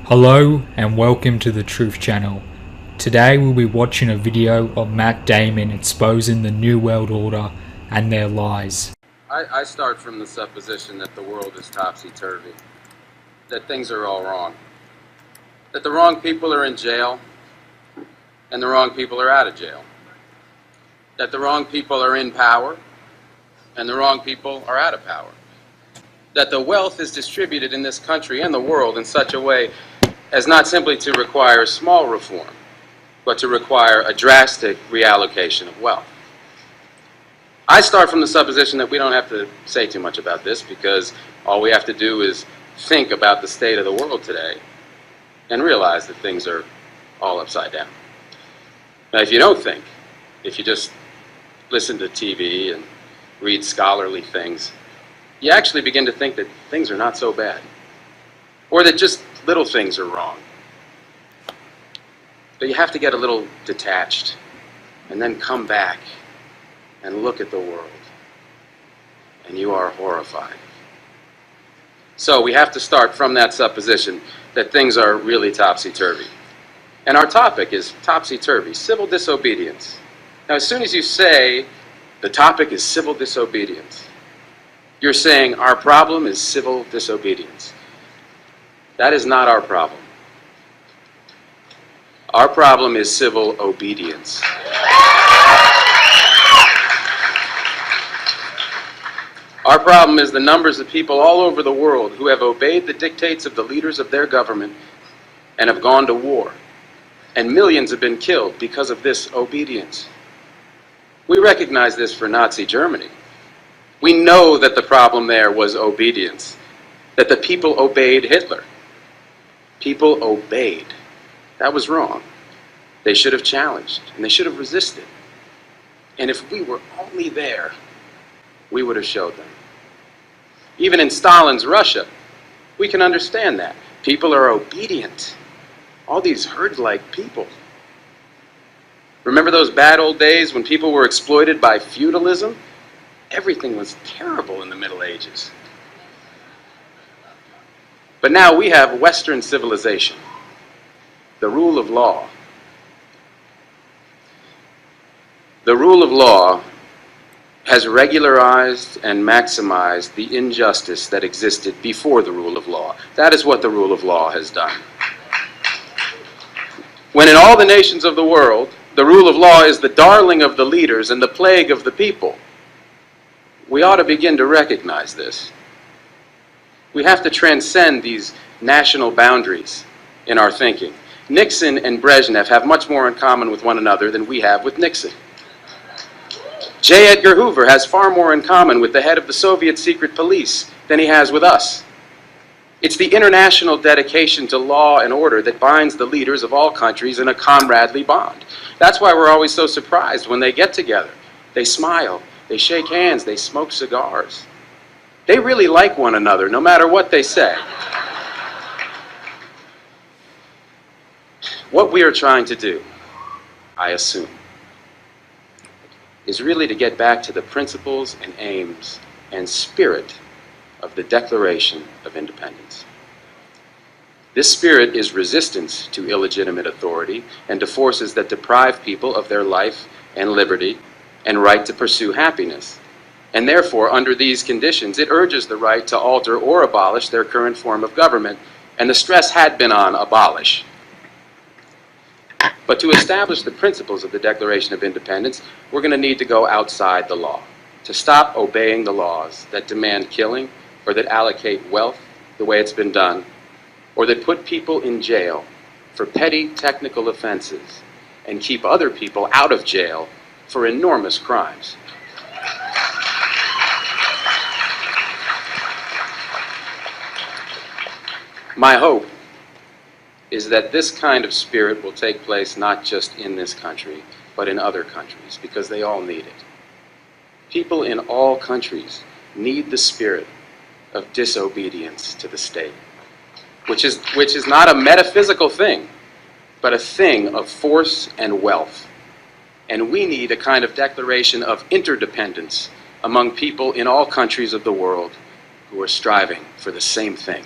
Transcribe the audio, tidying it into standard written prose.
Hello and welcome to the Truth Channel. Today we'll be watching a video of Matt Damon exposing the New World Order and their lies. I start from the supposition that the world is topsy-turvy, that things are all wrong, that the wrong people are in jail and the wrong people are out of jail, that the wrong people are in power and the wrong people are out of power, that the wealth is distributed in this country and the world in such a way as not simply to require small reform, but to require a drastic reallocation of wealth. I start from the supposition that we don't have to say too much about this because all we have to do is think about the state of the world today and realize that things are all upside down. Now, if you don't think, if you just listen to TV and read scholarly things, you actually begin to think that things are not so bad, or that just little things are wrong. But you have to get a little detached and then come back and look at the world, and you are horrified. So we have to start from that supposition that things are really topsy-turvy. And our topic is topsy-turvy, civil disobedience. Now, as soon as you say the topic is civil disobedience, you're saying our problem is civil disobedience. That is not our problem. Our problem is civil obedience. Our problem is the numbers of people all over the world who have obeyed the dictates of the leaders of their government and have gone to war. And millions have been killed because of this obedience. We recognize this for Nazi Germany. We know that the problem there was obedience, that the people obeyed Hitler. People obeyed. That was wrong. They should have challenged, and they should have resisted. And if we were only there, we would have showed them. Even in Stalin's Russia, we can understand that. People are obedient. All these herd-like people. Remember those bad old days when people were exploited by feudalism? Everything was terrible in the Middle Ages. But now we have Western civilization, the rule of law. The rule of law has regularized and maximized the injustice that existed before the rule of law. That is what the rule of law has done. When in all the nations of the world, the rule of law is the darling of the leaders and the plague of the people, we ought to begin to recognize this. We have to transcend these national boundaries in our thinking. Nixon and Brezhnev have much more in common with one another than we have with Nixon. J. Edgar Hoover has far more in common with the head of the Soviet secret police than he has with us. It's the international dedication to law and order that binds the leaders of all countries in a comradely bond. That's why we're always so surprised when they get together. They smile, they shake hands, they smoke cigars. They really like one another, no matter what they say. What we are trying to do, I assume, is really to get back to the principles and aims and spirit of the Declaration of Independence. This spirit is resistance to illegitimate authority and to forces that deprive people of their life and liberty and right to pursue happiness. And therefore, under these conditions, it urges the right to alter or abolish their current form of government, and the stress had been on abolish. But to establish the principles of the Declaration of Independence, we're going to need to go outside the law, to stop obeying the laws that demand killing or that allocate wealth the way it's been done, or that put people in jail for petty technical offenses and keep other people out of jail for enormous crimes. My hope is that this kind of spirit will take place not just in this country, but in other countries, because they all need it. People in all countries need the spirit of disobedience to the state, which is not a metaphysical thing, but a thing of force and wealth. And we need a kind of declaration of interdependence among people in all countries of the world who are striving for the same thing.